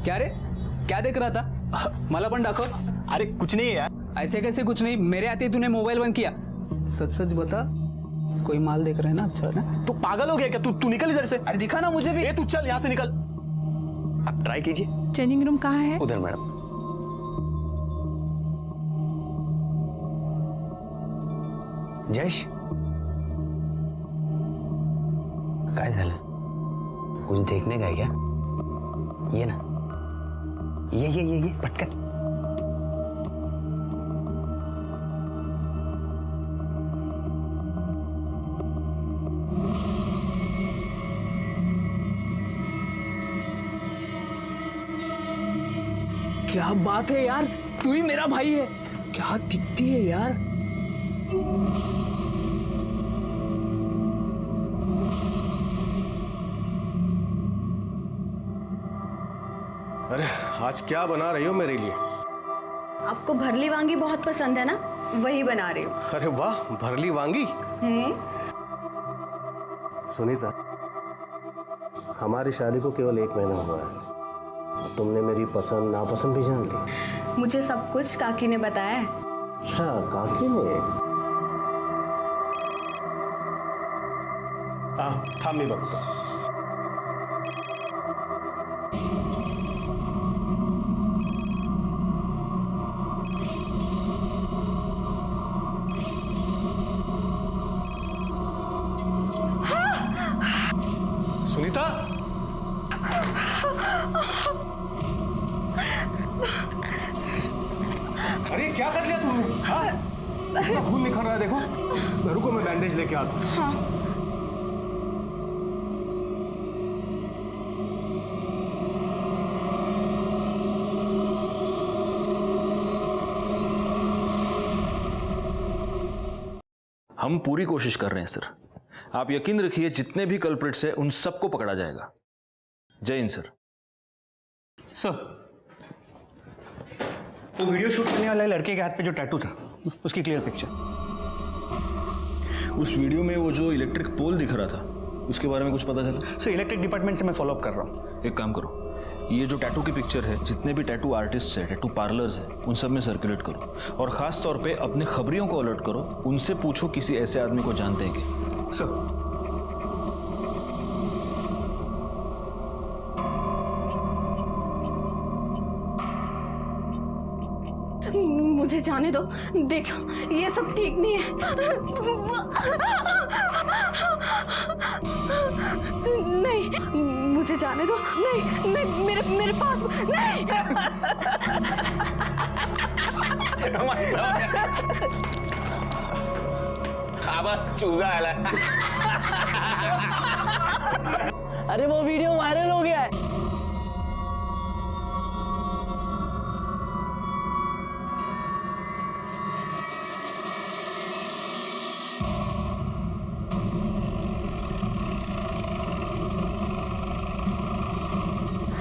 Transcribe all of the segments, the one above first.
क्या रे, क्या देख रहा था? मला पण दाखव। अरे कुछ नहीं है यार। ऐसे कैसे कुछ नहीं? मेरे आते तूने मोबाइल बंद किया। सच सच बता, कोई माल देख रहा है ना? अच्छा ना? तू पागल हो गया क्या? तू निकल इधर से। अरे दिखा ना मुझे भी। ए तू चल यहाँ से निकल। आप ट्राई कीजिए। चेंजिंग रूम कहाँ है? उधर मैडम। जयेश, काय झालं? कुछ देखने का है क्या? ये ना, ये पटकन। क्या बात है यार, तू ही मेरा भाई है। क्या दिखती है यार। अरे आज क्या बना रही हो मेरे लिए? आपको भरली वांगी बहुत पसंद है ना, वही बना रही हूँ। अरे वाह, भरली वांगी। सुनीता, हमारी शादी को केवल 1 महीना हुआ है, तुमने मेरी पसंद नापसंद भी जान ली। मुझे सब कुछ काकी ने बताया है। अच्छा, काकी ने? थाम मी बघतो। सुनीता, अरे क्या कर लिया तुमने? इतना खून निकल रहा है, देखो। रुको, मैं बैंडेज लेके आता हूँ। हाँ। हम पूरी कोशिश कर रहे हैं सर। आप यकीन रखिए, जितने भी कल्प्रिट्स हैं उन सबको पकड़ा जाएगा। जय हिंद सर। सर, वो वीडियो शूट करने वाले लड़के के हाथ पे जो टैटू था, उसकी क्लियर पिक्चर। उस वीडियो में वो जो इलेक्ट्रिक पोल दिख रहा था, उसके बारे में कुछ पता चला? सर, इलेक्ट्रिक डिपार्टमेंट से मैं फॉलो अप कर रहा हूँ। एक काम करो, ये जो टैटू की पिक्चर है, जितने भी टैटू आर्टिस्ट हैं, टैटू पार्लर्स हैं, उन सब में सर्कुलेट करो। और ख़ास तौर पे अपने खबरियों को अलर्ट करो। उनसे पूछो किसी ऐसे आदमी को जानते हैं कि। सर, मुझे जाने दो, देखो ये सब ठीक नहीं है। नहीं, मुझे जाने दो। नहीं नहीं, मेरे पास नहीं। चूजा आला। अरे वो वीडियो वायरल हो गया है।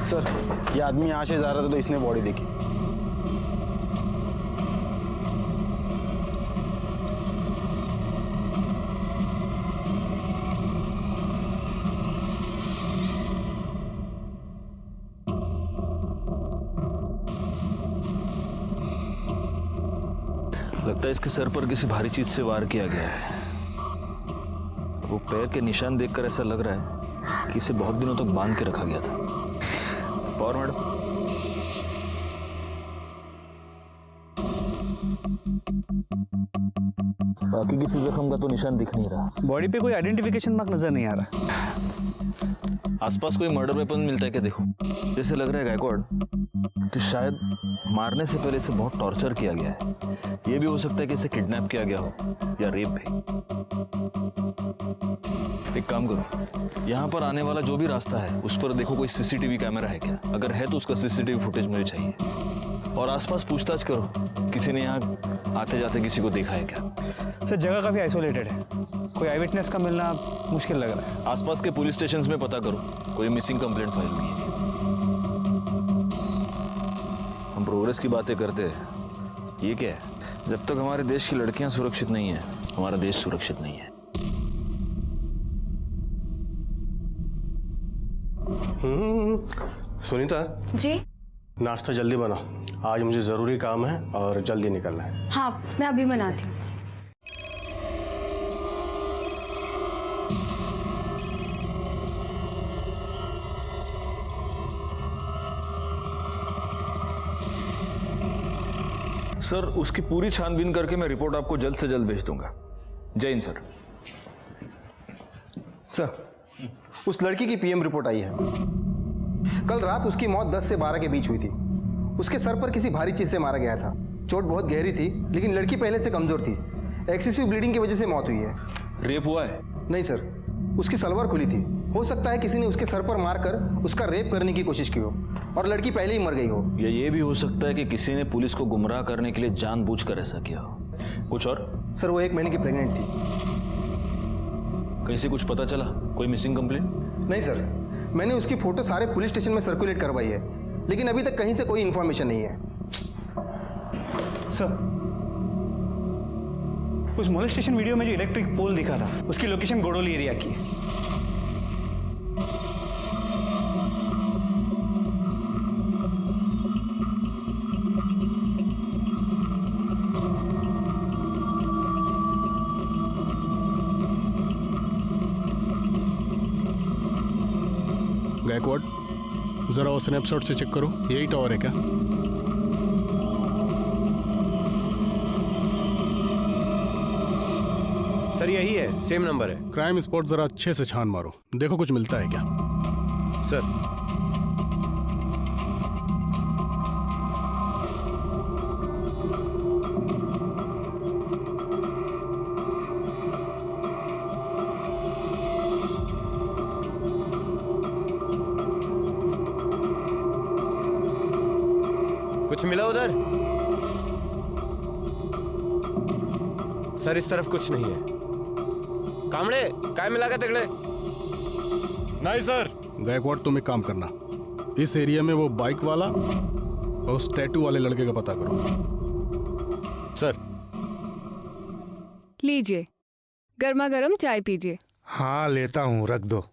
सर, ये आदमी यहाँ से जा रहा था तो इसने बॉडी देखी। लगता है इसके सर पर किसी भारी चीज से वार किया गया है। वो पैर के निशान देखकर ऐसा लग रहा है कि इसे बहुत दिनों तक बांध के रखा गया था। और मैडम, बाकी किसी जख्म का तो निशान दिख नहीं रहा। बॉडी पे कोई आइडेंटिफिकेशन मार्क नजर नहीं आ रहा। आसपास कोई मर्डर वेपन मिलता है क्या? देखो, जैसे लग रहा है गायकवाड़ कि शायद मारने से पहले इसे बहुत टॉर्चर किया गया है। ये भी हो सकता है कि इसे किडनैप किया गया हो या रेप भी। एक काम करो, यहाँ पर आने वाला जो भी रास्ता है उस पर देखो कोई सीसीटीवी कैमरा है क्या। अगर है तो उसका सीसीटीवी फुटेज मुझे चाहिए। और आसपास पूछताछ करो, किसी ने यहाँ आते जाते किसी को देखा है क्या। सर, जगह काफी आइसोलेटेड है, कोई आई विटनेस का मिलना मुश्किल लग रहा है। आसपास के पुलिस स्टेशंस में पता करो कोई मिसिंग कंप्लेंट फाइल हुई है। हम प्रोग्रेस की बातें करते हैं, ये क्या है? जब तक हमारे देश की लड़कियां सुरक्षित नहीं है, हमारा देश सुरक्षित नहीं है। सुनीता जी, नाश्ता जल्दी बनाओ, आज मुझे ज़रूरी काम है और जल्दी निकलना है। हाँ, मैं अभी बनाती हूँ। सर उसकी पूरी छानबीन करके मैं रिपोर्ट आपको जल्द से जल्द भेज दूंगा। जय हिंद सर। सर, उस लड़की की पीएम रिपोर्ट आई है। कल रात उसकी मौत 10 से 12 के बीच हुई थी। उसके सर पर किसी भारी चीज से मारा गया था। चोट बहुत गहरी थी, लेकिन लड़की पहले से कमजोर थी। एक्सेसिव ब्लीडिंग की वजह से मौत हुई है। रेप हुआ है? नहीं सर, उसकी सलवार खुली थी। हो सकता है किसी ने उसके सर पर मारकर उसका रेप करने की कोशिश की हो और लड़की पहले ही मर गई हो। या ये भी हो सकता है कि किसी ने पुलिस को गुमराह करने के लिए जानबूझकर ऐसा किया हो। कुछ और? सर, वो 1 महीने की प्रेग्नेंट थी। कहीं से कुछ पता चला? कोई मिसिंग कंप्लेंट? नहीं सर, मैंने उसकी फोटो सारे पुलिस स्टेशन में सर्कुलेट करवाई है, लेकिन अभी तक कहीं से कोई इन्फॉर्मेशन नहीं है। सर, उस मोलेस्टेशन वीडियो में जो इलेक्ट्रिक पोल दिखा था, उसकी लोकेशन गोडोली एरिया की है। गायकवाड, जरा वो स्नैपशॉट से चेक करो, यही टावर है क्या? सर यही है, सेम नंबर है। क्राइम स्पॉट जरा अच्छे से छान मारो, देखो कुछ मिलता है क्या। सर कुछ मिला उधर? सर इस तरफ कुछ नहीं है। कामड़े काय मिला का तगड़े? नहीं सर। गायकवाड, तुम एक काम करना, इस एरिया में वो बाइक वाला और उस टैटू वाले लड़के का पता करो। सर लीजिए, गर्मा गर्म चाय पीजिए। हाँ लेता हूँ, रख दो।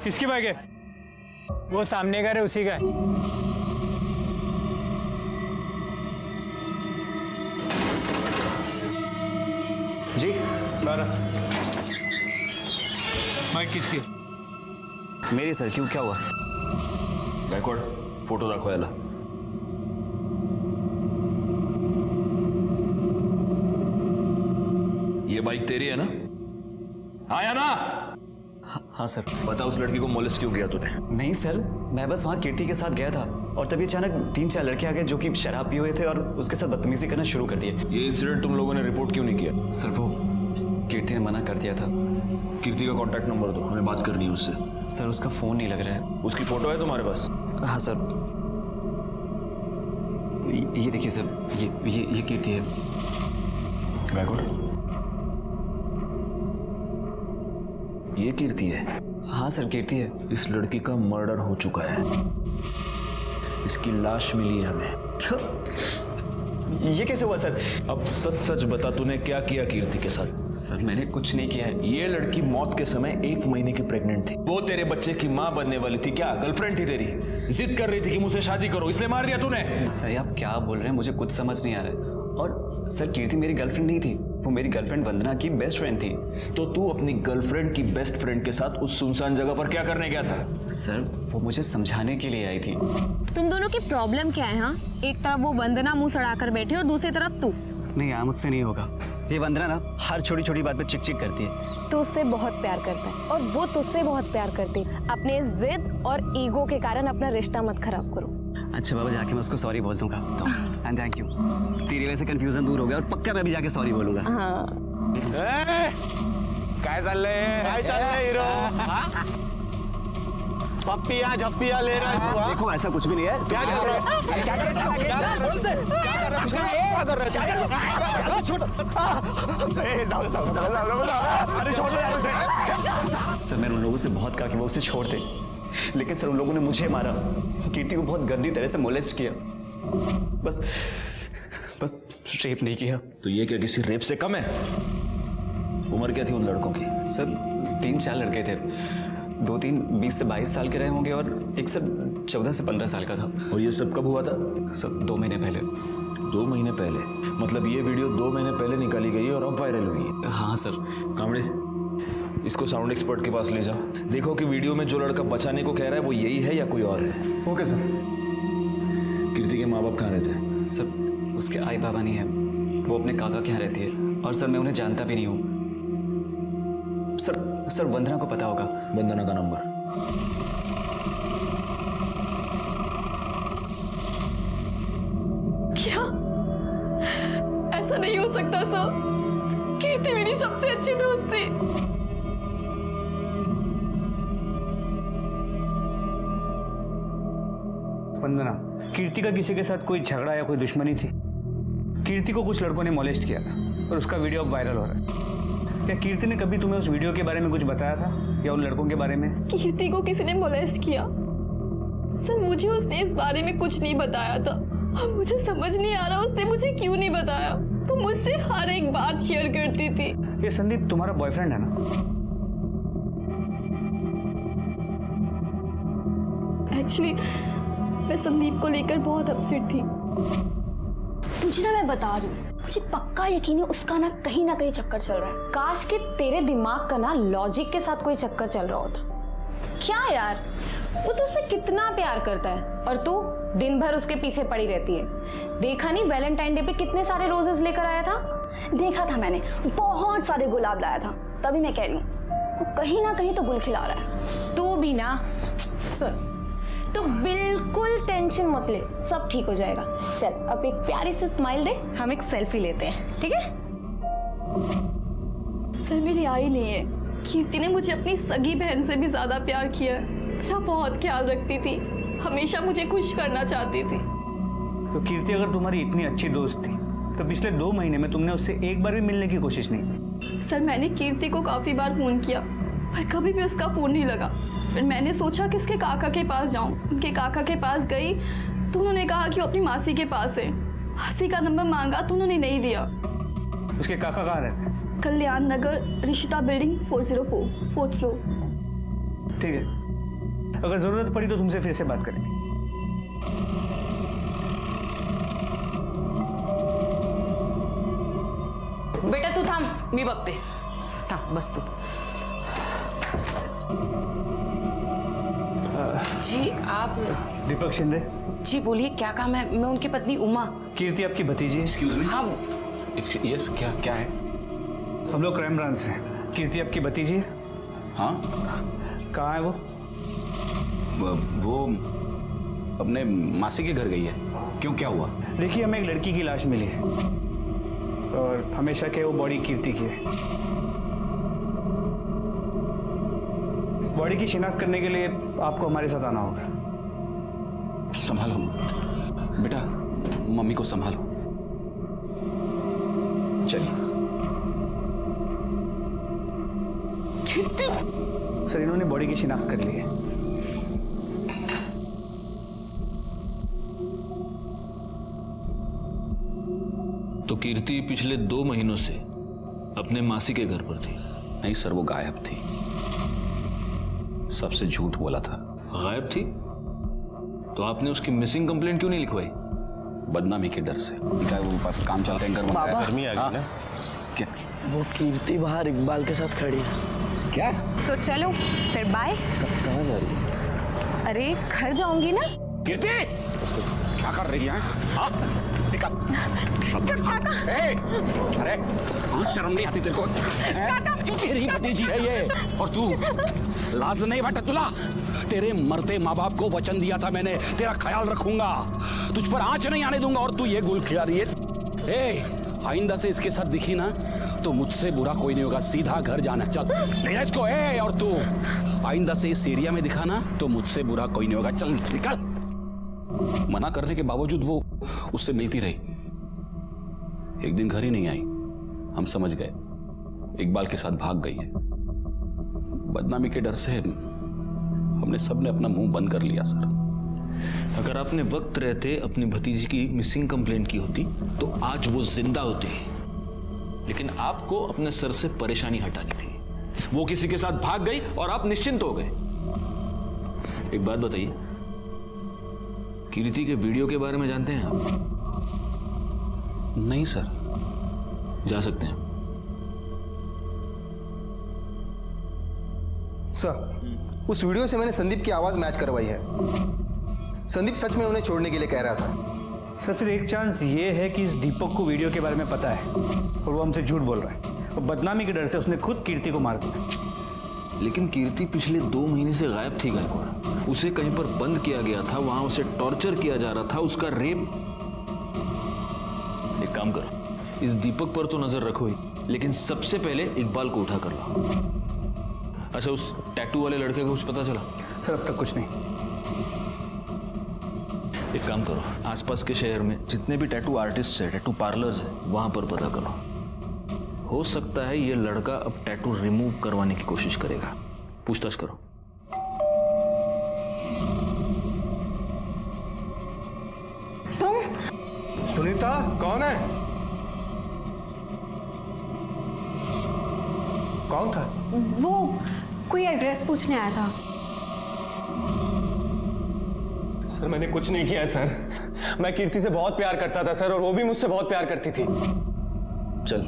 किसकी बाइक है? वो सामने का है, उसी का है। जी 12। बाइक किसकी? मेरी सर, क्यों, क्या हुआ? गायकवाड, फोटो दाखवायला। ये बाइक तेरी है ना? हाँ या ना? हाँ सर। बता, उस लड़की को मोलेस्ट क्यों किया तूने? नहीं सर, मैं बस वहाँ कीर्ति के साथ गया था और तभी अचानक 3-4 लड़के आ गए जो कि शराब पिए हुए थे और उसके साथ बदतमीजी करना शुरू कर दिए। ये इंसिडेंट तुम लोगों ने रिपोर्ट क्यों नहीं किया? सर वो कीर्ति ने मना कर दिया था। कीर्ति का कांटेक्ट नंबर दो, हमें बात करनी है उससे। सर उसका फोन नहीं लग रहा है। उसकी फोटो है तुम्हारे पास? हाँ सर, ये देखिए सर, ये कीर्ति है। गायकवाड, ये कीर्ति है? हाँ सर, कीर्ति है। इस लड़की का मर्डर हो चुका है, इसकी लाश मिली है हमें। ये कैसे हुआ सर? अब सच सच बता, तूने क्या किया कीर्ति के साथ? सर मैंने कुछ नहीं किया है। ये लड़की मौत के समय 1 महीने की प्रेग्नेंट थी। वो तेरे बच्चे की माँ बनने वाली थी। क्या गर्लफ्रेंड थी तेरी? जिद कर रही थी कि मुझसे शादी करो, इसलिए मार दिया तूने? सर आप क्या बोल रहे हैं, मुझे कुछ समझ नहीं आ रहा है। और सर कीर्ति मेरी गर्लफ्रेंड नहीं थी, वो मेरी गर्लफ्रेंड वंदना की बेस्ट फ्रेंड थी। तो तू अपनी गर्लफ्रेंड की बेस्ट फ्रेंड के साथ उस सुनसान जगह पर क्या करने गया था? सर वो मुझे समझाने के लिए आई थी। तुम दोनों की प्रॉब्लम क्या है? हाँ, एक तरफ वो वंदना मुंह सड़ाकर बैठी और दूसरी तरफ तू। नहीं यार, मुझसे नहीं होगा। ये वंदना ना हर छोटी छोटी बात पे चिक चिक करती है। तू उससे बहुत प्यार करता है और वो तुझसे बहुत प्यार करती है। अपने जिद और ईगो के कारण अपना रिश्ता मत खराब करो। अच्छा बाबा, जाके मैं उसको सॉरी बोल दूंगा। एंड थैंक यू, तेरी वजह से कंफ्यूजन दूर हो गया और पक्का मैं भी जाके सॉरी बोलूंगा। हाँ। काय चाललंय? काय चाललंय हिरो? पप्पियां झप्पियां ले रहा है तू, हाँ? देखो ऐसा कुछ भी नहीं है। क्या कर रहा है? क्या कर रहा है? क्या कर रहा है? छोड़। अरे छोड़ दो यार उसे। सर मैंने उन लोगों से बहुत कहा कि वो उसे छोड़ दे, लेकिन सर उन लोगों ने मुझे मारा, कीर्ति को बहुत गंदी तरह से मोलेस्ट किया। बस रेप नहीं किया। तो ये क्या किसी रेप से कम है? उम्र क्या थी उन लड़कों की? सर 3-4 लड़के थे, 2-3 20 से 22 साल के रहे होंगे और एक सब 14 से 15 साल का था। और ये सब कब हुआ था? सब 2 महीने पहले। 2 महीने पहले? मतलब ये वीडियो 2 महीने पहले निकाली गई है और अब वायरल हुई है? हाँ सर। कामड़े, इसको साउंड एक्सपर्ट के पास ले जाओ, देखो कि वीडियो में जो लड़का बचाने को कह रहा है वो यही है या कोई और है। Okay sir. कीर्ति के माँ बाप कहाँ रहते हैं? सर उसके आई बाबा नहीं है, वो अपने काका के यहाँ रहती है और सर मैं उन्हें जानता भी नहीं हूँ। सर वंदना को पता होगा। वंदना का नंबर? क्या ऐसा नहीं हो सकता सर? कीर्ति मेरी सबसे अच्छी दोस्त थी। वंदना, कीर्ति का किसी के साथ कोई झगड़ा या कोई दुश्मनी थी? कीर्ति को कुछ लड़कों ने मोलेस्ट किया था और उसका वीडियो अब वायरल हो रहा है। क्या कीर्ति ने कभी तुम्हें उस वीडियो के बारे में कुछ बताया था या उन लड़कों के बारे में? कीर्ति को किसी ने मोलेस्ट किया सर, मुझे उसने इस बारे में कुछ नहीं बताया था और मुझे समझ नहीं आ रहा उसने मुझे क्यों नहीं बताया। वो मुझसे हर एक बात शेयर करती थी। ये संदीप तुम्हारा बॉयफ्रेंड है ना? एक्चुअली मैं संदीप को लेकर बहुत अपसेट थी। तुझे ना मैं बता रही हूँ, मुझे पक्का यकीन है उसका ना कहीं चक्कर चल रहा है। काश कि तेरे दिमाग का ना लॉजिक के साथ कोई चक्कर चल रहा होता। क्या यार, वो तुझसे कितना प्यार करता है और तू दिन भर उसके पीछे पड़ी रहती है। देखा नहीं वैलेंटाइन डे पे कितने सारे रोजेस लेकर आया था? देखा था मैंने, बहुत सारे गुलाब लाया था। तभी मैं कह रही हूँ वो कहीं ना कहीं तो गुल खिला रहा है। तू भी ना सुन, तो बिल्कुल टेंशन मत ले, सब ठीक हो जाएगा। चल अब एक प्यारी सी स्माइल दे, हम एक सेल्फी लेते हैं, ठीक है? सर मेरी आई नहीं है। कीर्ति ने मुझे अपनी सगी बहन से भी ज्यादा प्यार किया है। मेरा बहुत ख्याल रखती थी, हमेशा मुझे खुश करना चाहती थी। तो कीर्ति अगर तुम्हारी इतनी अच्छी दोस्त थी तो पिछले 2 महीने में तुमने उससे एक बार भी मिलने की कोशिश नहीं की? सर मैंने कीर्ति को काफी बार फोन किया पर कभी भी उसका फोन नहीं लगा। फिर मैंने सोचा कि उसके काका के पास जाऊं। उनके काका के पास गई तो उन्होंने कहा कि वो अपनी मासी के पास है। मासी का नंबर मांगा तो उन्होंने नहीं दिया। उसके काका कहाँ रहते हैं? कल्याण नगर, ऋषिता बिल्डिंग 404, 4th फ्लोर। ठीक है, अगर जरूरत पड़ी तो तुमसे फिर से बात करेंगे। बेटा तू थांब, मी बघते। थांब, बस तू। जी आप? दीपक शिंदे। जी बोलिए, क्या काम है? मैं उनकी पत्नी उमा। कीर्ति आपकी भतीजी। Excuse me. हाँ यस, क्या है? हम लोग क्राइम ब्रांच से। कीर्ति आपकी भतीजी है? हाँ। कहाँ है वो? वो अपने मासी के घर गई है। क्यों, क्या हुआ? देखिए, हमें एक लड़की की लाश मिली है और हमेशा के वो बॉडी कीर्ति की है। बॉडी की शिनाख्त करने के लिए आपको हमारे साथ आना होगा। संभालो बेटा, मम्मी को संभालो। चलिए। सर, इन्होंने बॉडी की शिनाख्त कर ली है। तो कीर्ति पिछले 2 महीनों से अपने मासी के घर पर थी? नहीं सर, वो गायब थी। सबसे झूठ बोला था। गायब थी? तो आपने उसकी मिसिंग कंप्लेंट क्यों नहीं लिखवाई? बदनामी के डर से। क्या वो काम चल टैंकर मंगाया? गर्मी आ गई ना। क्या वो कीर्ति बाहर इकबाल के साथ खड़ी है। क्या? तो चलो फिर बाय। कहाँ जा रही है? अरे घर जाऊंगी ना। कीर्ति क्या कर रही है? हाँ? अरे शर्म नहीं आती तेरे को? तेरी भतीजी है ये, और तू लाज नहीं बटा तुला? तेरे मरते माँ बाप को वचन दिया था मैंने, तेरा ख्याल रखूंगा, तुझ पर आंच नहीं आने दूंगा, और तू ये गुल खिला रही है। आइंदा से इसके साथ दिखी ना तो मुझसे बुरा कोई नहीं होगा। सीधा घर जाना, चल ले जा इसको। ए और तू आइंदा से इस एरिया में दिखा ना तो मुझसे बुरा कोई नहीं होगा। चल निकल। मना करने के बावजूद वो उससे मिलती रही। एक दिन घर ही नहीं आई, हम समझ गए इकबाल के साथ भाग गई है। बदनामी के डर से हमने सबने अपना मुंह बंद कर लिया सर। अगर आपने वक्त रहते अपनी भतीजी की मिसिंग कंप्लेंट की होती तो आज वो जिंदा होती, लेकिन आपको अपने सर से परेशानी हटानी थी। वो किसी के साथ भाग गई और आप निश्चिंत हो गए। एक बात बताइए, कीर्ति के वीडियो के बारे में जानते हैं आप? नहीं सर। जा सकते हैं सर, उस वीडियो से मैंने संदीप की आवाज मैच करवाई है। संदीप सच में उन्हें छोड़ने के लिए कह रहा था। सर फिर एक चांस ये है कि इस दीपक को वीडियो के बारे में पता है और वो हमसे झूठ बोल रहा है और बदनामी के डर से उसने खुद कीर्ति को मार दिया। लेकिन कीर्ति पिछले 2 महीने से गायब थी गायकवाड़। उसे कहीं पर बंद किया गया था, वहां उसे टॉर्चर किया जा रहा था, उसका रेप। एक काम करो, इस दीपक पर तो नजर रखो ही, लेकिन सबसे पहले इकबाल को उठा कर लाओ। अच्छा, उस टैटू वाले लड़के को कुछ पता चला? सर अब तक कुछ नहीं। एक काम करो, आसपास के शहर में जितने भी टैटू आर्टिस्ट है, टैटू पार्लर्स है, वहां पर पता करो। हो सकता है ये लड़का अब टैटू रिमूव करवाने की कोशिश करेगा। पूछताछ करो। तुम? सुनीता कौन है? कौन था? वो कोई एड्रेस पूछने आया था। सर मैंने कुछ नहीं किया है सर। मैं कीर्ति से बहुत प्यार करता था सर, और वो भी मुझसे बहुत प्यार करती थी। चल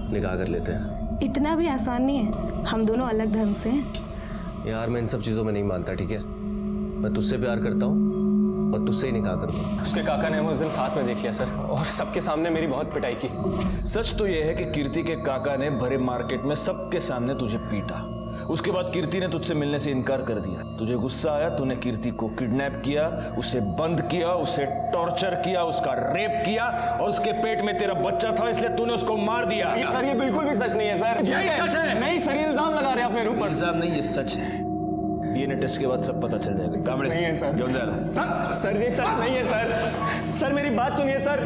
निकाह कर लेते हैं। इतना भी आसान नहीं है, हम दोनों अलग धर्म से हैं। यार मैं इन सब चीजों में नहीं मानता, ठीक है? मैं तुझसे प्यार करता हूँ और तुझसे ही निकाह करूँगा। उसके काका ने हमें उस दिन साथ में देख लिया सर, और सबके सामने मेरी बहुत पिटाई की। सच तो यह है कि कीर्ति के काका ने भरे मार्केट में सबके सामने तुझे पीटा। उसके बाद कीर्ति ने तुझसे मिलने से इनकार कर दिया। तुझे गुस्सा आया, तूने कीर्ति को किडनैप किया, उसे बंद किया, उसे टॉर्चर किया, उसका रेप किया, और उसके पेट में तेरा बच्चा था इसलिए तूने उसको मार दिया। सर ये बिल्कुल भी सच नहीं है सर। यही सच है। नहीं सर, ये इल्जाम लगा रहे हैं अपने ऊपर। इल्जाम नहीं, ये सच है। डीएनए टेस्ट के बाद सब पता चल जाएगा। सच नहीं है सर। क्यों जा रहा? सर ये सच नहीं है सर। सर मेरी बात सुनिए सर।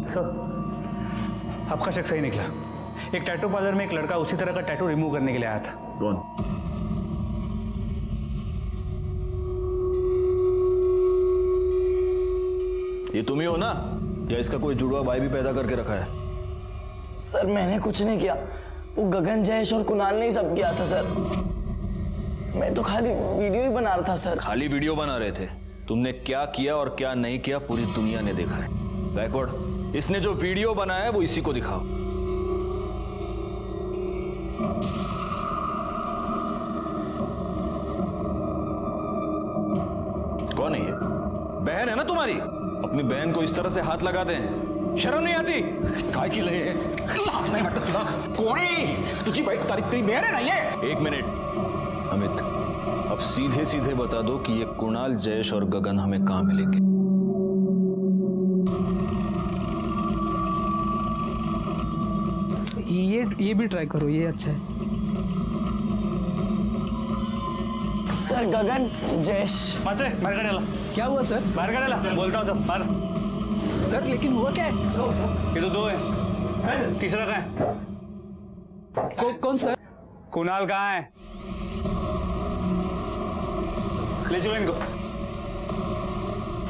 सर आपका शक सही निकला। एक टैटू पार्लर में एक लड़का उसी तरह का टैटू रिमूव करने के लिए आया था। कौन? ये तुम ही हो ना, या इसका कोई जुड़वा भाई भी पैदा करके रखा है? सर मैंने कुछ नहीं किया, वो गगन, जयेश और कुणाल ने ही सब किया था सर। मैं तो खाली वीडियो ही बना रहा था सर। खाली वीडियो बना रहे थे? तुमने क्या किया और क्या नहीं किया पूरी दुनिया ने देखा है। गायकवाड़, इसने जो वीडियो बनाया है वो इसी को दिखाओ। कौन है ये? बहन है ना तुम्हारी? अपनी बहन को इस तरह से हाथ लगाते हैं, शर्म नहीं आती? काय की लय लाज नाही वाटत तुला? कोण आहे तुझी बाईक? तारीख बहन है ना ये? 1 मिनट अमित, अब सीधे सीधे बता दो कि ये कुणाल, जयेश और गगन हमें कहां मिलेंगे? ये भी ट्राई करो, ये अच्छा है। सर गगन, जयेश। माते बाहर काढायला। क्या हुआ सर? बाहर काढायला बोलता हूँ सब बाहर। सर लेकिन हुआ क्या है? ये तो 2 है, तीसरा कहाँ है? कौन सर? कुणाल कहाँ है? ले चलो इनको।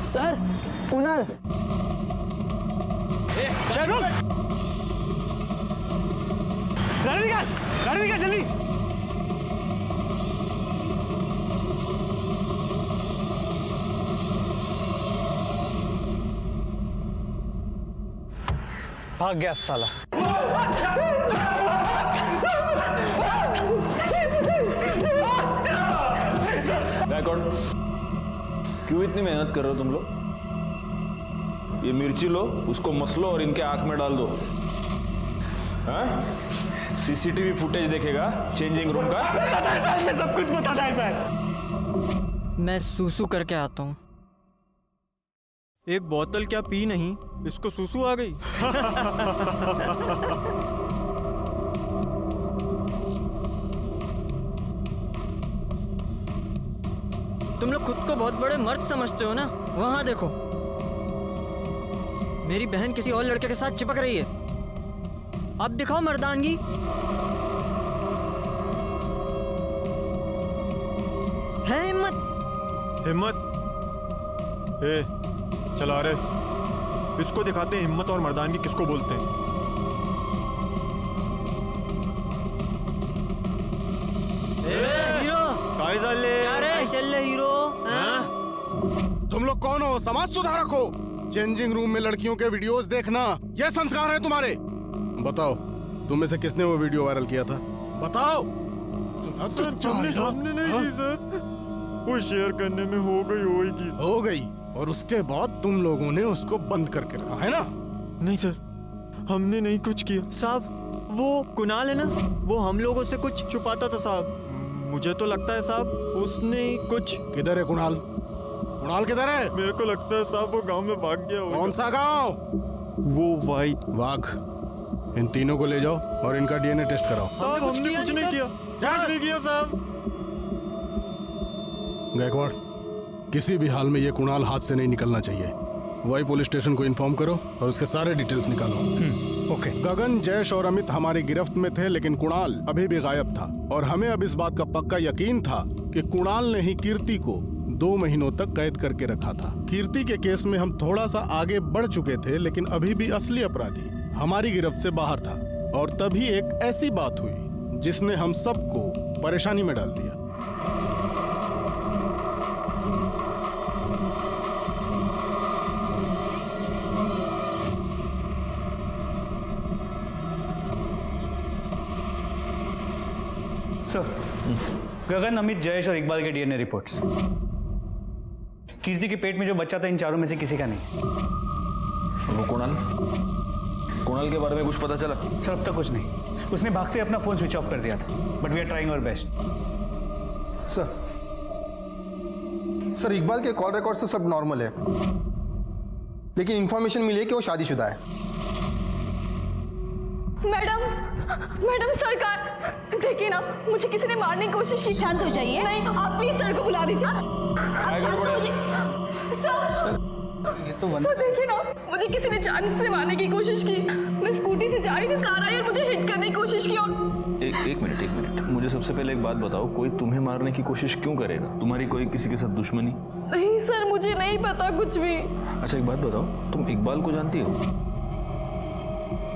सर कुणाल। गाड़ी निकाल जल्दी। भाग गया साला। गायकवाड़, क्यों इतनी मेहनत कर रहे हो तुम लोग? ये मिर्ची लो, उसको मसलो और इनके आंख में डाल दो। हाँ? सीसीटीवी फुटेज देखेगा चेंजिंग रूम का। सर सब कुछ बताता है सर। मैं सूसू करके आता हूँ। एक बोतल क्या पी नहीं, इसको सुसु आ गई। तुम लोग खुद को बहुत बड़े मर्द समझते हो ना? वहां देखो, मेरी बहन किसी और लड़के के साथ चिपक रही है। अब दिखाओ मर्दानगी। है हिम्मत। हिम्मत? ए, चला रे, इसको दिखाते हैं हिम्मत और मर्दानगी किसको बोलते हैं। हीरो चल हीरो। तुम लोग कौन हो? समाज सुधारक हो? चेंजिंग रूम में लड़कियों के वीडियोस देखना ये संस्कार है तुम्हारे? बताओ, तुम में से किसने वो वीडियो वायरल किया था? बताओ। हमने नहीं की सर, वो शेयर करने में हो गई। और उसके बाद तुम लोगों ने उसको बंद करके रखा है ना? नहीं सर, हमने नहीं कुछ किया साहब। वो कुणाल है ना, वो हम लोगों से कुछ छुपाता था साहब। मुझे तो लगता है साहब उसने ही कुछ। किधर है कुणाल? कुणाल किधर है? मेरे को लगता है साहब वो गांव में भाग गया होगा। कौन सा गांव? वो वाघ। इन तीनों को ले जाओ और इनका डीएनए टेस्ट कराओ। साहब हमने कुछ नहीं किया साहब। गायकवाड़, किसी भी हाल में ये कुणाल हाथ से नहीं निकलना चाहिए। वही पुलिस स्टेशन को इन्फॉर्म करो और उसके सारे डिटेल्स निकालो। ओके। गगन, जयेश और अमित हमारी गिरफ्त में थे, लेकिन कुणाल अभी भी गायब था और हमें अब इस बात का पक्का यकीन था कि कुणाल ने ही कीर्ति को 2 महीनों तक कैद करके रखा था। कीर्ति के केस में हम थोड़ा सा आगे बढ़ चुके थे, लेकिन अभी भी असली अपराधी हमारी गिरफ्त से बाहर था। और तभी एक ऐसी बात हुई जिसने हम सबको परेशानी में डाल दिया। सर, गगन, अमित, जयेश और इकबाल के डीएनए रिपोर्ट्स। कीर्ति के पेट में जो बच्चा था इन चारों में से किसी का नहीं। वो कुणाल के बारे में कुछ पता चला? सर, अब तक कुछ नहीं। उसने भागते अपना फोन स्विच ऑफ कर दिया था, but we are trying our best. Sir, Iqbal के कॉल रिकॉर्ड्स तो सब नॉर्मल है, लेकिन इंफॉर्मेशन मिली है कि वो शादीशुदा है। मैडम सरकार, देखिए ना, मुझे किसी ने मारने की कोशिश की। शांत हो जाइए। नहीं, आप प्लीज सर को बुला दीजिए। आप शांत हो जाइए। सर देखिए ना, मुझे किसी ने जान से मारने की कोशिश की। मैं स्कूटी से जा रही थी, कार आई और मुझे हिट करने की कोशिश की। और एक मिनट, मुझे सबसे पहले एक बात बताओ, कोई तुम्हें मारने की कोशिश क्यों करेगा? तुम्हारी कोई किसी के साथ दुश्मनी? नहीं सर, मुझे नहीं पता कुछ भी। अच्छा, एक बात बताओ, तुम इकबाल को जानती हो?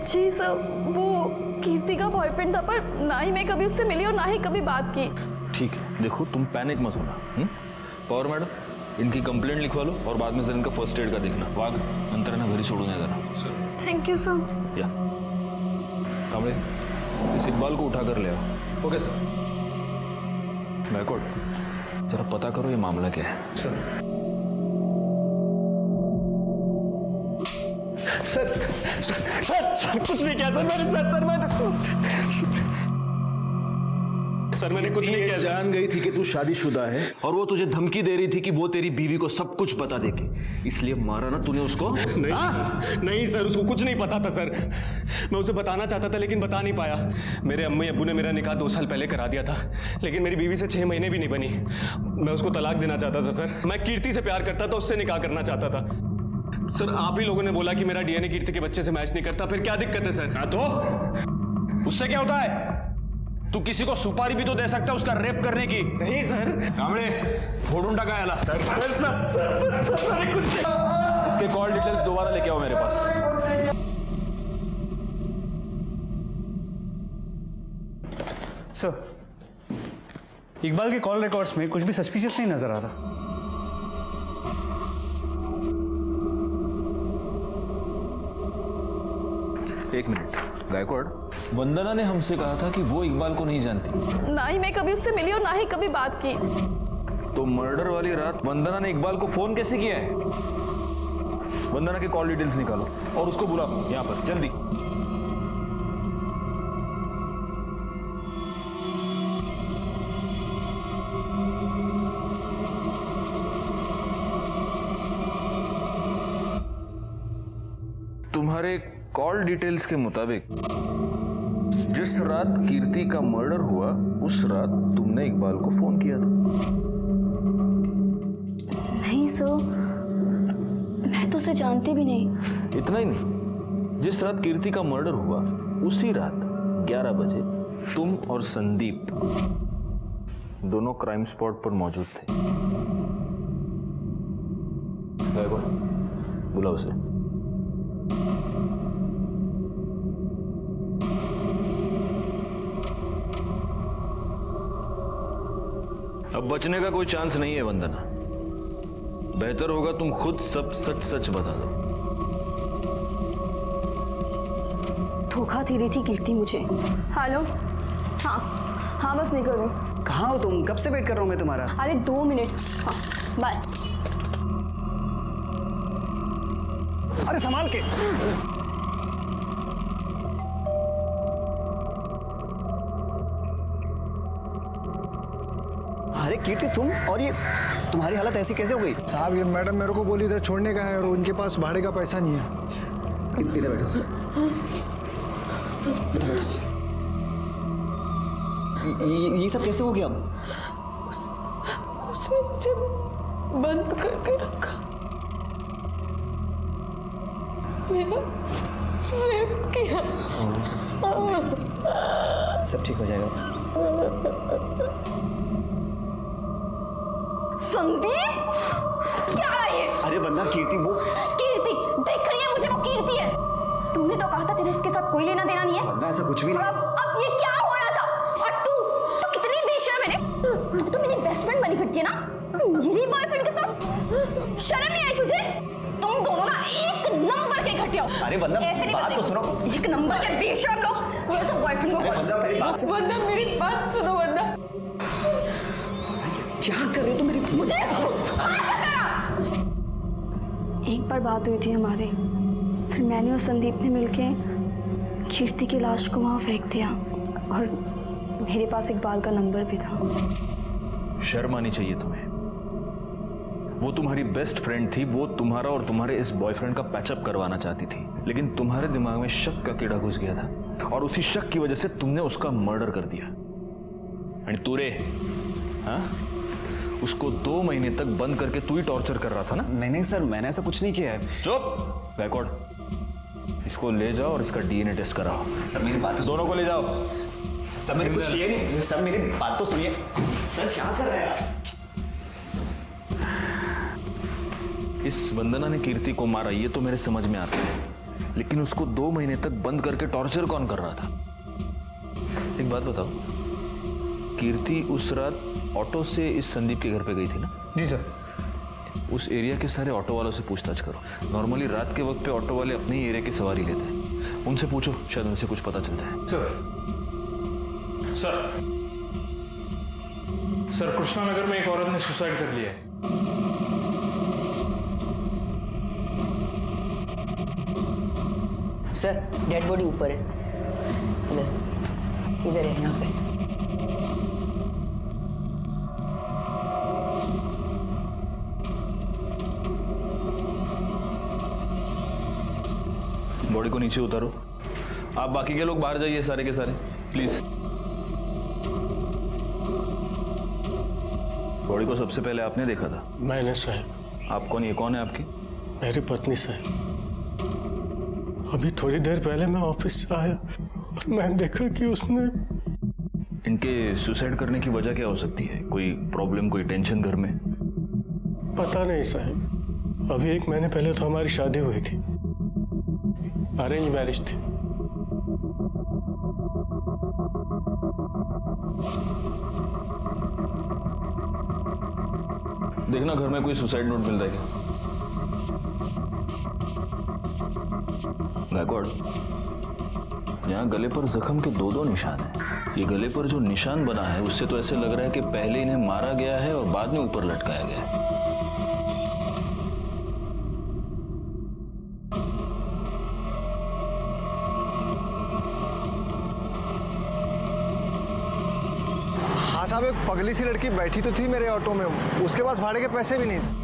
जी सर, वो कीर्ति का बॉयफ्रेंड था, पर ना ही मैं कभी उससे मिली और ना ही कभी बात की। ठीक है, देखो तुम पैनिक मत होना। पवार मैडम, इनकी कंप्लेंट लिखवा लो और बाद में सर इनका फर्स्ट एड का देखना। वाघ, अंतराना घरी सोडून या जरा। Thank you sir. या कांबळे, इस इकबाल को उठा कर ले आओ। Okay sir. गायकवाड़, जरा पता करो ये मामला क्या है। सर कुछ नहीं किया सर, मैंने कुछ नहीं किया। जान गई थी कि तू शादीशुदा है और वो तुझे धमकी दे रही थी कि वो तेरी बीवी को सब कुछ बता देगी, इसलिए मारा ना तूने उसको? नहीं सर, उसको कुछ नहीं पता था सर। मैं उसे बताना चाहता था लेकिन बता नहीं पाया। मेरे अम्मी अब्बू ने मेरा निकाह 2 साल पहले करा दिया था, लेकिन मेरी बीवी से 6 महीने भी नहीं बनी। मैं उसको तलाक देना चाहता था सर। मैं कीर्ति से प्यार करता था, उससे निकाह करना चाहता था। सर, आप ही लोगों ने बोला कि मेरा डीएनए कीर्ति के बच्चे से मैच नहीं करता, फिर क्या दिक्कत है सर? हाँ, तो उससे क्या होता है? तू किसी को सुपारी भी तो दे सकता है उसका रेप करने की। नहीं सर। कांबळे, फोडून टाका याला। मैंने कुछ इसके कॉल डिटेल्स दोबारा लेके आओ मेरे पास। सर, इकबाल के कॉल रिकॉर्ड्स में कुछ भी सस्पिशियस नहीं नजर आ रहा। एक मिनट, गायकवाड़, वंदना ने हमसे कहा था कि वो इकबाल को नहीं जानती। ना ही मैं कभी उससे मिली और ना ही कभी बात की। तो मर्डर वाली रात वंदना ने इकबाल को फोन कैसे किया है? वंदना के कॉल डिटेल्स निकालो और उसको बुलाओ यहाँ पर जल्दी। तुम्हारे कॉल डिटेल्स के मुताबिक जिस रात कीर्ति का मर्डर हुआ उस रात तुमने इकबाल को फोन किया था। नहीं सर, मैं तो उसे जानती भी नहीं। इतना ही नहीं, जिस रात कीर्ति का मर्डर हुआ उसी रात 11 बजे तुम और संदीप दोनों क्राइम स्पॉट पर मौजूद थे। बुला उसे। अब बचने का कोई चांस नहीं है वंदना। बेहतर होगा तुम खुद सब सच सच बता दो। धोखा दे रही थी कीर्ति मुझे। हेलो, हाँ बस निकल रही। कहाँ हो तुम? कब से वेट कर रहा हूँ मैं तुम्हारा। अरे 2 मिनट। हाँ बाय। अरे संभाल के। अरे कीर्ति, तुम और ये तुम्हारी हालत ऐसी कैसे हो गई? साहब ये मैडम मेरे को बोली इधर छोड़ने का है और उनके पास भाड़े का पैसा नहीं है। इधर बैठो। ये सब कैसे हो गया? उसने मुझे बंद करके रखा, मेरा रेप किया। सब ठीक हो जाएगा। संदीप, क्या रहा ये? अरे वंदना, कीर्ति वो कीर्ति देख रही है मुझे, वो कीर्ति है। तुमने तो कहा था तेरे इसके साथ कोई लेना देना नहीं है। वंदना ऐसा कुछ भी नहीं। अब ये क्या हो रहा था? और तू कितनी बेशर्म है। तू तो मेरी बेस्ट फ्रेंड बनी फिरती है ना, मेरी बॉयफ्रेंड के साथ। शर्म नहीं आई तुझे? तुम दोनों ना एक नंबर के घटिया हो। अरे वंदना, बात तो सुनो। एक नंबर के बेशर्म लोग। ये तो बॉयफ्रेंड को। वंदना मेरी बात सुनो। वंदना क्या कर रही हो तुम? मेरी मुझे एक बार बात हुई थी हमारी, फिर मैंने और संदीप ने मिलके कीर्ति की लाश को वहां फेंक दिया और मेरे पास इकबाल का नंबर भी था। शर्म आनी चाहिए तुम्हें। वो तुम्हारी बेस्ट फ्रेंड थी, वो तुम्हारा और तुम्हारे इस बॉयफ्रेंड का पैचअप करवाना चाहती थी, लेकिन तुम्हारे दिमाग में शक का कीड़ा घुस गया था और उसी शक की वजह से तुमने उसका मर्डर कर दिया। एंड तू रे, हाँ, उसको 2 महीने तक बंद करके तू ही टॉर्चर कर रहा था ना? नहीं सर, मैंने ऐसा कुछ नहीं किया है। चुप, बैकवर्ड। इसको ले जाओ और इसका डीएनए टेस्ट कराओ। सर मेरी बात दोनों को ले जाओ। सर मैंने कुछ किया नहीं। सर मेरी बात तो सुनिए। सर क्या कर रहे हैं आप? इस वंदना ने कीर्ति को मारा ये तो मेरे समझ में आता है, लेकिन उसको 2 महीने तक बंद करके टॉर्चर कौन कर रहा था? एक बात बताओ, कीर्ति उस रात ऑटो से इस संदीप के घर पे गई थी ना? जी सर। उस एरिया के सारे ऑटो वालों से पूछताछ करो। नॉर्मली रात के वक्त पे ऑटो वाले अपने ही एरिया की सवारी लेते हैं, उनसे पूछो, शायद उनसे कुछ पता चल जाए। सर कृष्णा नगर में एक औरत ने सुसाइड कर लिया है। सर डेड बॉडी ऊपर है, इधर है, यहाँ पे। बॉडी को नीचे उतारो। आप बाकी के लोग बाहर जाइए, सारे के सारे प्लीज। बॉडी को सबसे पहले आपने देखा था? मैंने साहब। आप कौन? ये कौन है आपकी? मेरी पत्नी साहब। अभी थोड़ी देर पहले मैं ऑफिस से आया और मैंने देखा कि उसने। इनके सुसाइड करने की वजह क्या हो सकती है? कोई प्रॉब्लम, कोई टेंशन घर में? पता नहीं साहब। अभी 1 महीने पहले तो हमारी शादी हुई थी, अरेंज मैरिज थी। देखना घर में कोई सुसाइड नोट मिल रहा है क्या? गायकवाड़, यहाँ गले पर जख्म के 2 निशान हैं। ये गले पर जो निशान बना है उससे तो ऐसे लग रहा है कि पहले इन्हें मारा गया है और बाद में ऊपर लटकाया गया है। हाँ साहब, एक पगली सी लड़की बैठी तो थी मेरे ऑटो में, उसके पास भाड़े के पैसे भी नहीं थे।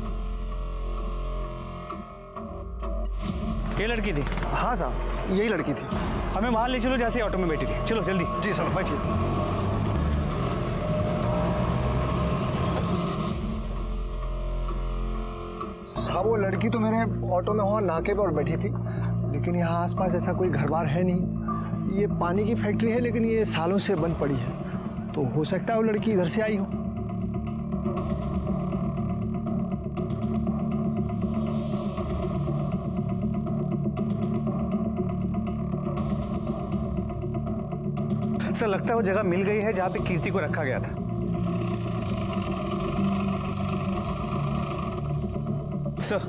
ये लड़की थी? हाँ साहब, यही लड़की थी। हमें वहां ले चलो जैसे ऑटो में बैठी थी। चलो जल्दी। जी सर, बैठिए। साहब वो लड़की तो मेरे ऑटो में वहाँ नाके पर बैठी थी, लेकिन यहाँ आसपास ऐसा कोई घर बार है नहीं। ये पानी की फैक्ट्री है, लेकिन ये सालों से बंद पड़ी है, तो हो सकता है वो लड़की इधर से आई हो। सर लगता है वो जगह मिल गई है जहाँ पे कीर्ति को रखा गया था। सर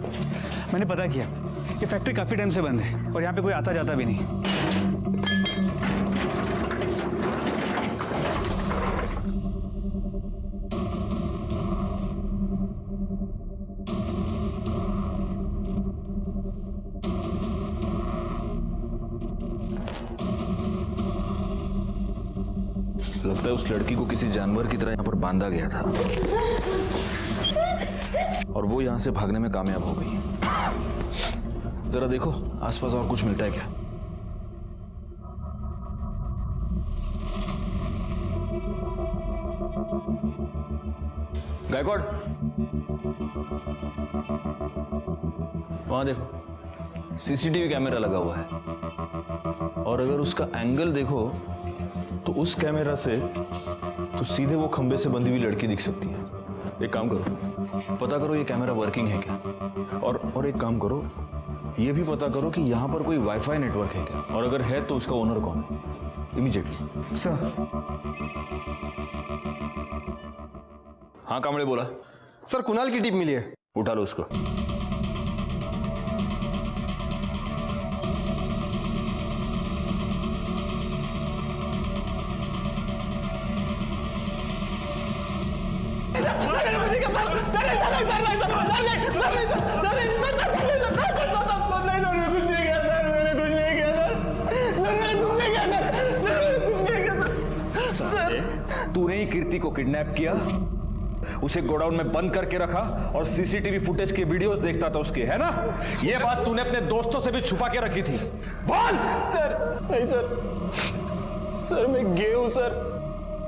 मैंने पता किया, ये फैक्ट्री काफी टाइम से बंद है और यहाँ पे कोई आता जाता भी नहीं। लगता है उस लड़की को किसी जानवर की तरह यहाँ पर बांधा गया था और वो यहाँ से भागने में कामयाब हो गई। जरा देखो आसपास और कुछ मिलता है क्या। गायकवाड़, वहां देखो सीसीटीवी कैमरा लगा हुआ है और अगर उसका एंगल देखो तो उस कैमरा से तो सीधे वो खंबे से बंधी हुई लड़की दिख सकती है। एक काम करो, पता करो ये कैमरा वर्किंग है क्या, और एक काम करो, ये भी पता करो कि यहाँ पर कोई वाईफाई नेटवर्क है क्या, और अगर है तो उसका ओनर कौन है। इमीडिएटली। सर। हाँ कामड़े बोला। सर कुणाल की टिप मिली है। उठा लो उसको। तूने ही कीर्ति को किडनैप किया, उसे गोडाउन में बंद करके रखा और सीसीटीवी फुटेज के वीडियोस देखता था उसके, है ना? ये बात तूने अपने दोस्तों से भी छुपा के रखी थी। बोल। सर नहीं सर मैं गे हूं सर,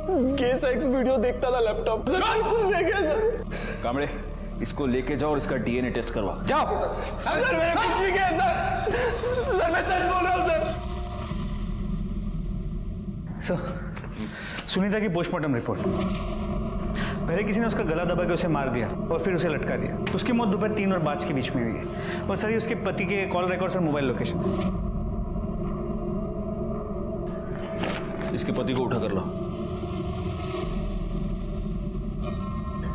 गे सेक्स वीडियो देखता था लैपटॉप। सर कुछ नहीं किया सर। कामड़े इसको लेके जाओ और इसका डीएनए टेस्ट करवा। जाओ। सर मैंने कुछ नहीं किया सर मैं सच बोल रहा हूं सर। सुनीता की पोस्टमार्टम रिपोर्ट। पहले किसी ने उसका गला दबा के उसे मार दिया और फिर उसे लटका दिया। उसकी मौत दोपहर 3 और 5 के बीच में हुई है। और सर ये उसके पति के कॉल रिकॉर्ड्स और मोबाइल लोकेशन। इसके पति को उठा कर लो।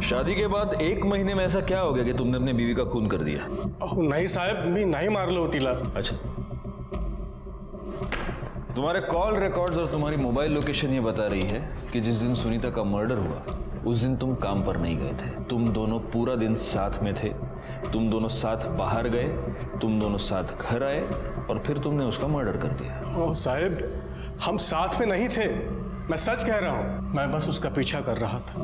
शादी के बाद 1 महीने में ऐसा क्या हो गया कि तुमने अपनी बीवी का खून कर दिया? नहीं साहब, मी नहीं मारलो तिला। अच्छा, तुम्हारे कॉल रिकॉर्ड्स और तुम्हारी मोबाइल लोकेशन ये बता रही है कि जिस दिन सुनीता का मर्डर हुआ उस दिन तुम काम पर नहीं गए थे। तुम दोनों पूरा दिन साथ में थे, तुम दोनों साथ बाहर गए, तुम दोनों साथ घर आए और फिर तुमने उसका मर्डर कर दिया। ओह साहब, हम साथ में नहीं थे, मैं सच कह रहा हूं। मैं बस उसका पीछा कर रहा था।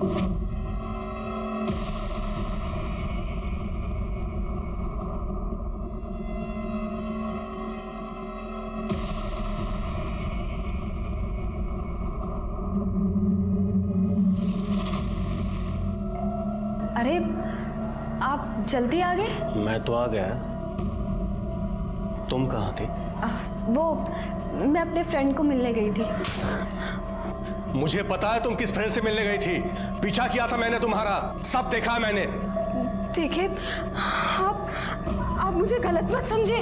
अरे आप जल्दी आ गए? मैं तो आ गया, तुम कहाँ थी? वो मैं अपने फ्रेंड को मिलने गई थी। मुझे पता है तुम किस फ्रेंड से मिलने गई थी। पीछा किया था मैंने तुम्हारा, सब देखा है मैंने। देखिए आप मुझे गलत मत समझे,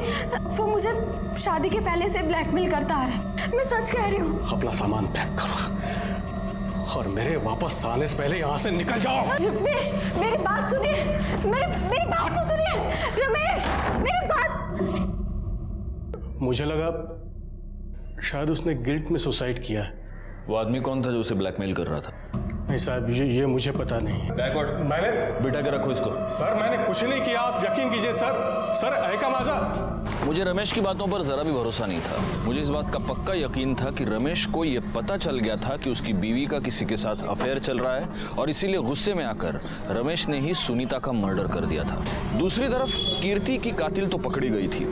वो मुझे शादी के पहले से ब्लैकमेल करता आ रहा है। मैं सच कह रही हूँ। अपना सामान पैक करो और मेरे वापस आने से पहले यहाँ से निकल जाओ। रमेश मेरी बात सुनिए, मेरी बात तो सुनिए। रमेश मेरी बात। मुझे लगा शायद उसने गिल्ट में सुसाइड किया है। वो आदमी कौन था जो उसे ब्लैकमेल कर रहा था? नहीं साहब, ये मुझे पता नहीं। गायकवाड, मैंने बिठा के रखो इसको। सर मैंने कुछ नहीं किया, आप यकीन कीजिए सर ऐका माझा। मुझे रमेश की बातों पर जरा भी भरोसा नहीं था। मुझे इस बात का पक्का यकीन था कि रमेश को यह पता चल गया था कि उसकी बीवी का किसी के साथ अफेयर चल रहा है और इसीलिए गुस्से में आकर रमेश ने ही सुनीता का मर्डर कर दिया था। दूसरी तरफ कीर्ति की कातिल तो पकड़ी गई थी,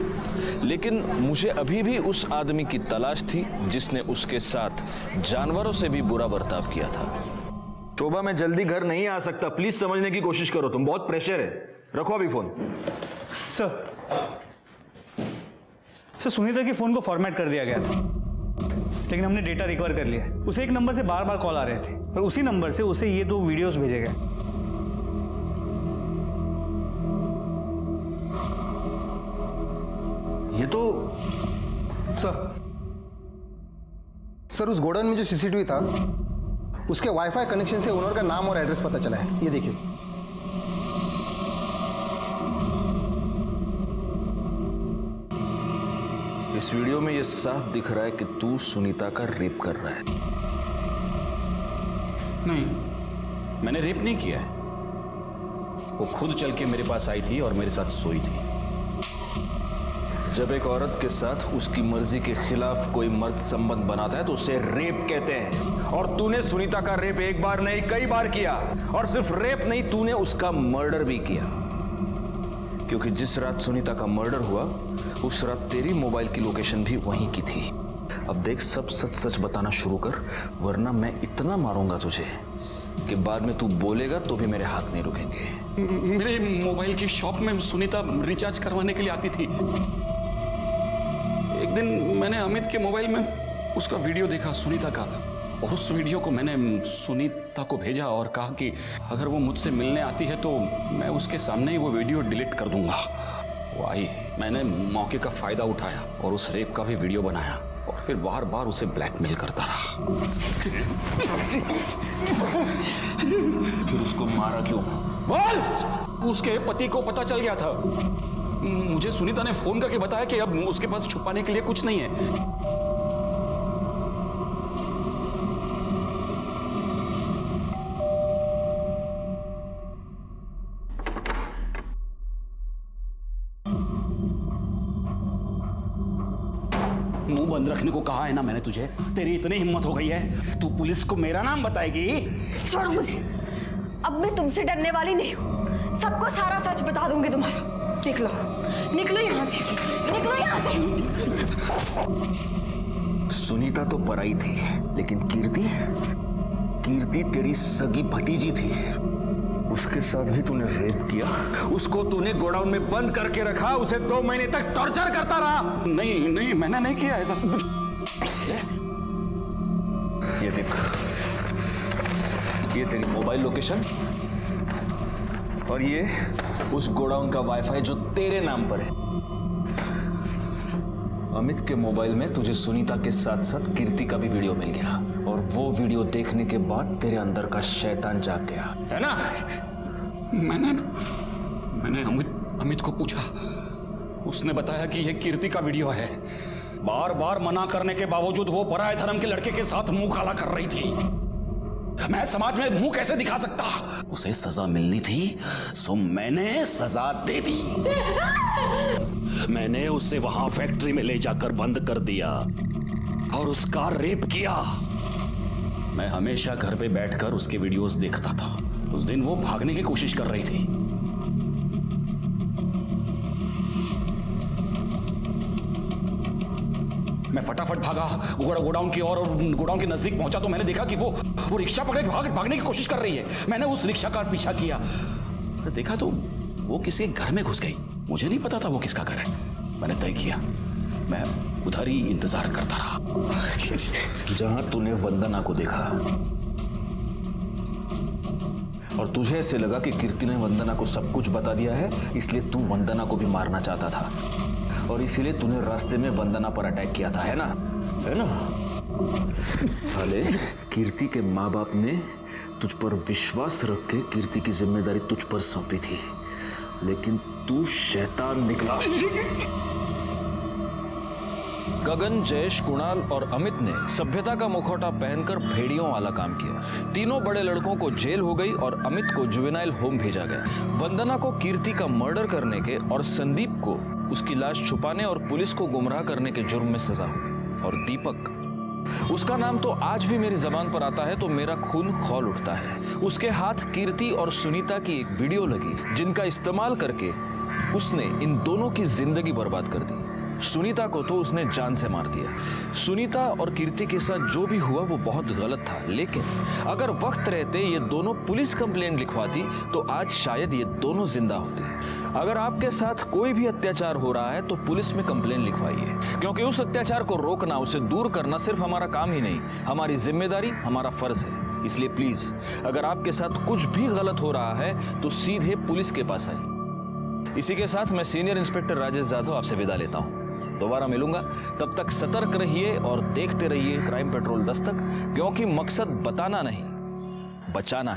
लेकिन मुझे अभी भी उस आदमी की तलाश थी जिसने उसके साथ जानवरों से भी बुरा बर्ताव किया था। शोभा, मैं जल्दी घर नहीं आ सकता, प्लीज समझने की कोशिश करो, तुम बहुत प्रेशर है। रखो अभी फोन। सर सुनीता के फोन को फॉर्मेट कर दिया गया था, लेकिन हमने डेटा रिकवर कर लिया। उसे एक नंबर से बार बार कॉल आ रहे थे और उसी नंबर से उसे ये 2 वीडियोस भेजे गए। ये तो सर उस गोडाउन में जो सीसीटीवी था उसके वाईफाई कनेक्शन से ओनर का नाम और एड्रेस पता चला है। ये देखिए। इस वीडियो में ये साफ दिख रहा है कि तू सुनीता का रेप कर रहा है। नहीं, मैंने रेप नहीं किया है। वो खुद चल के मेरे पास आई थी और मेरे साथ सोई थी। जब एक औरत के साथ उसकी मर्जी के खिलाफ कोई मर्द संबंध बनाता है तो उसे रेप कहते हैं। और तूने सुनीता का रेप एक बार नहीं कई बार किया, और सिर्फ रेप नहीं, तूने उसका मर्डर भी किया। क्योंकि जिस रात सुनीता का मर्डर हुआ उस रात तेरी मोबाइल की लोकेशन भी वहीं की थी। अब देख, सब सच सच बताना शुरू कर, वरना मैं इतना मारूंगा तुझे कि बाद में तू बोलेगा तो भी मेरे हाथ नहीं रुकेंगे। मेरे मोबाइल की शॉप में सुनीता रिचार्ज करवाने के लिए आती थी। एक दिन मैंने अमित के मोबाइल में उसका वीडियो देखा सुनीता का, और उस वीडियो को मैंने सुनीता को भेजा और कहा कि अगर वो मुझसे मिलने आती है तो मैं उसके सामने ही वो वीडियो डिलीट कर दूंगा। वो आई, मैंने मौके का फायदा उठाया और उस रेप का भी वीडियो बनाया और फिर बार बार उसे ब्लैकमेल करता रहा। फिर उसको मारा क्यों? बोल! उसके पति को पता चल गया था। मुझे सुनीता ने फोन करके बताया कि अब उसके पास छुपाने के लिए कुछ नहीं है। मुंह बंद रखने को कहा है ना मैंने तुझे। तेरी इतनी हिम्मत हो गई है, तू पुलिस को मेरा नाम बताएगी? छोड़ो मुझे, अब मैं तुमसे डरने वाली नहीं हूँ। सबको सारा सच बता दूंगी तुम्हारा। निकलो, निकलो यहाँ से, निकलो यहाँ से। सुनीता तो पराई थी, लेकिन कीर्ति तेरी सगी भतीजी थी। उसके साथ भी तूने रेप किया, उसको तूने गोडाउन में बंद करके रखा, उसे 2 महीने तक टॉर्चर करता रहा। नहीं, मैंने नहीं किया ऐसा। ये देख, ये तेरी मोबाइल लोकेशन और ये उस गोडाउन का वाईफाई जो तेरे नाम पर है। अमित के मोबाइल में तुझे सुनीता के साथ साथ कीर्ति का भी वीडियो मिल गया, और वो वीडियो देखने के बाद तेरे अंदर का शैतान जाग गया, है ना? मैंने अमित को पूछा, उसने बताया कि यह कीर्ति का वीडियो है। बार बार मना करने के बावजूद वो पराये धर्म के लड़के के साथ मुंह काला कर रही थी। मैं समाज में मुंह कैसे दिखा सकता? उसे सजा मिलनी थी, सो मैंने सजा दे दी। मैंने उसे वहां फैक्ट्री में ले जाकर बंद कर दिया और उसका रेप किया। मैं हमेशा घर पे बैठकर उसके वीडियोस देखता था। उस दिन वो भागने की कोशिश कर रही थी। मैं फटाफट भागा गोडाउन की ओर, और गोडाउन के नजदीक पहुंचा तो मैंने देखा कि वो रिक्शा पकड़ के भागने की कोशिश कर रही है। मैंने उस रिक्शा का पीछा किया, देखा तो वो किसी घर में घुस गई। मुझे नहीं पता था वो किसका घर है। मैंने तय किया मैं उधर ही इंतजार करता रहा। जहां तूने वंदना को देखा और तुझे ऐसे लगा कि कीर्ति ने वंदना को सब कुछ बता दिया है, इसलिए तू वंदना को भी मारना चाहता था, और इसीलिए तूने रास्ते में वंदना पर अटैक किया था, है ना? है ना? साले, कीर्ति के माँ बाप ने तुझ पर विश्वास रख के कीर्ति की जिम्मेदारी तुझ पर सौंपी थी, लेकिन तू शैतान निकला। गगन, जयेश, कुणाल और अमित ने सभ्यता का मुखौटा पहनकर भेड़ियों वाला काम किया। तीनों बड़े लड़कों को जेल हो गई और अमित को जुवेनाइल होम भेजा गया। वंदना को कीर्ति का मर्डर करने के और संदीप को उसकी लाश छुपाने और पुलिस को गुमराह करने के जुर्म में सजा हुई। और दीपक, उसका नाम तो आज भी मेरी जबान पर आता है तो मेरा खून खौल उठता है। उसके हाथ कीर्ति और सुनीता की एक वीडियो लगी जिनका इस्तेमाल करके उसने इन दोनों की जिंदगी बर्बाद कर दी। सुनीता को तो उसने जान से मार दिया। सुनीता और कीर्ति के साथ जो भी हुआ वो बहुत गलत था, लेकिन अगर वक्त रहते ये दोनों पुलिस कंप्लेंट लिखवाती तो आज शायद ये दोनों जिंदा होते। अगर आपके साथ कोई भी अत्याचार हो रहा है तो पुलिस में कंप्लेंट लिखवाइए, क्योंकि उस अत्याचार को रोकना, उसे दूर करना सिर्फ हमारा काम ही नहीं, हमारी जिम्मेदारी, हमारा फर्ज है। इसलिए प्लीज, अगर आपके साथ कुछ भी गलत हो रहा है तो सीधे पुलिस के पास आइए। इसी के साथ मैं सीनियर इंस्पेक्टर राजेश जाधव आपसे विदा लेता हूं। दोबारा मिलूंगा, तब तक सतर्क रहिए और देखते रहिए क्राइम पेट्रोल दस्तक, क्योंकि मकसद बताना नहीं, बचाना है।